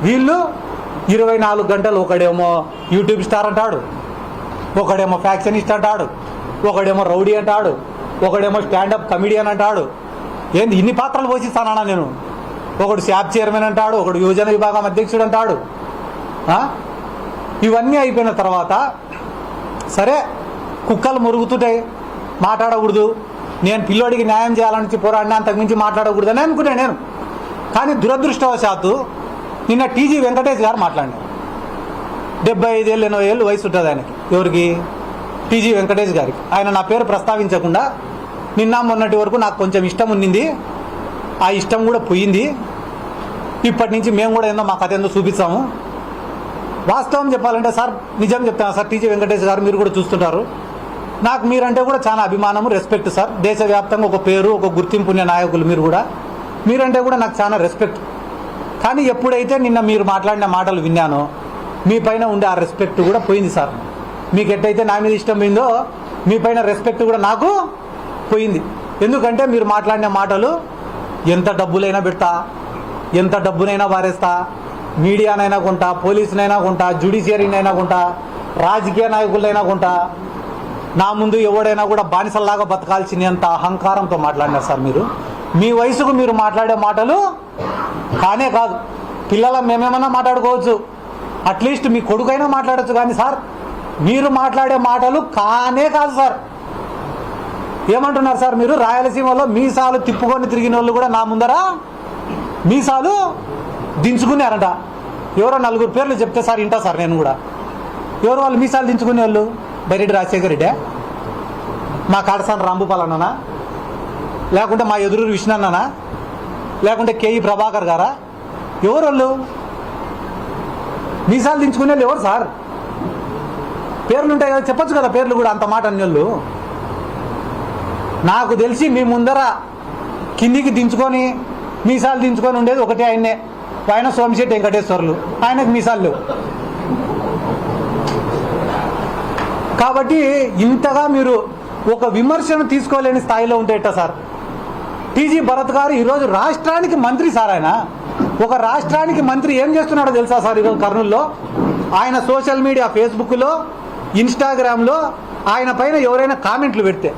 వీళ్ళు 24 గంటలు ఒకడేమో యూట్యూబ్ స్టార్ అంటాడు, ఒకడేమో ఫ్యాక్షనిస్ట్ అంటాడు, ఒకడేమో రౌడీ అంటాడు, ఒకడేమో స్టాండప్ కమిడియన్ అంటాడు. ఏంది ఇన్ని పాత్రలు పోషిస్తానా నేను? ఒకడు శాప్ చైర్మన్ అంటాడు, ఒకడు యువజన విభాగం అధ్యక్షుడు అంటాడు. ఇవన్నీ అయిపోయిన తర్వాత సరే కుక్కలు మురుగుతుంటాయి, మాట్లాడకూడదు, నేను పిల్లోడికి న్యాయం చేయాలని పోరాడినా, అంతకుమించి మాట్లాడకూడదని అనుకున్నాను నేను. కానీ దురదృష్టవశాత్తు నిన్న టీజీ వెంకటేష్ గారు మాట్లాడినారు. 75 ఏళ్ళు 80 ఏళ్ళు వయసు ఉంటుంది ఆయనకి. ఎవరికి? టీజీ వెంకటేష్ గారికి. ఆయన నా పేరు ప్రస్తావించకుండా నిన్న మొన్నటి వరకు నాకు కొంచెం ఇష్టం ఉన్నింది, ఆ ఇష్టం కూడా పోయింది, ఇప్పటి నుంచి మేము కూడా ఏందో మా కథ ఏందో చూపిస్తాము. వాస్తవం చెప్పాలంటే సార్, నిజం చెప్తాను సార్, టీజీ వెంకటేష్ గారు మీరు కూడా చూస్తుంటారు, నాకు మీరంటే కూడా చాలా అభిమానము, రెస్పెక్ట్ సార్. దేశవ్యాప్తంగా ఒక పేరు, ఒక గుర్తింపు ఉన్న నాయకులు మీరు కూడా, మీరంటే కూడా నాకు చాలా రెస్పెక్ట్. కానీ ఎప్పుడైతే నిన్న మీరు మాట్లాడిన మాటలు విన్నానో మీ పైన ఉండే ఆ రెస్పెక్ట్ కూడా పోయింది సార్. మీకు ఎట్టయితే నా మీద ఇష్టం పోయిందో మీ పైన రెస్పెక్ట్ కూడా నాకు పోయింది. ఎందుకంటే మీరు మాట్లాడిన మాటలు ఎంత డబ్బులైనా పెడతా, ఎంత డబ్బునైనా వారేస్తా, మీడియానైనా కొంటా, పోలీసునైనా కొంటా, జ్యుడిషియరీనైనా కొంటా, రాజకీయ నాయకులైనా కొంటా, నా ముందు ఎవడైనా కూడా బానిసల్లాగా బతకాల్సినంత అహంకారంతో మాట్లాడినారు సార్ మీరు. మీ వయసుకు మీరు మాట్లాడే మాటలు కానే కాదు. పిల్లల మేమేమన్నా మాట్లాడుకోవచ్చు, అట్లీస్ట్ మీ కొడుకైనా మాట్లాడచ్చు, కానీ సార్ మీరు మాట్లాడే మాటలు కానే కాదు సార్. ఏమంటున్నారు సార్ మీరు? రాయలసీమలో మీసాలు తిప్పుకొని తిరిగిన వాళ్ళు కూడా నా ముందర మీసాలు దించుకున్నారంట. ఎవరో 4 పేర్లు చెప్తే సార్ ఇంటా సార్ నేను కూడా. ఎవరు వాళ్ళు మీసాలు దించుకునే వాళ్ళు? బైరెడ్డి రాజశేఖర రెడ్డి, మా కాడసాని రాంభూపాల్ అన్ననా, లేకుంటే మా ఎదురూరు విష్ణు అన్ననా, లేకుంటే కేఈ ప్రభాకర్ గారా? ఎవరు వాళ్ళు మీసాలు దించుకునే వాళ్ళు? ఎవరు సార్? పేర్లు ఉంటాయి కదా, చెప్పచ్చు కదా పేర్లు కూడా. అంత మాట అన్ని వాళ్ళు నాకు తెలిసి మీ ముందర కిందికి దించుకొని మీసాలు దించుకొని ఉండేది ఒకటే ఆయన్నే, ఆయన సోమిశెట్టి వెంకటేశ్వర్లు. ఆయనకు మీసాలు లేవు. కాబట్టి ఇంతగా మీరు ఒక విమర్శను తీసుకోలేని స్థాయిలో ఉంటేట సార్. టీజీ భరత్ గారు ఈరోజు రాష్ట్రానికి మంత్రి సార్. ఆయన ఒక రాష్ట్రానికి మంత్రి ఏం చేస్తున్నాడో తెలుసా సార్? ఈరోజు కర్నూలులో ఆయన సోషల్ మీడియా, ఫేస్బుక్లో, ఇన్స్టాగ్రామ్లో ఆయన పైన ఎవరైనా కామెంట్లు పెడితే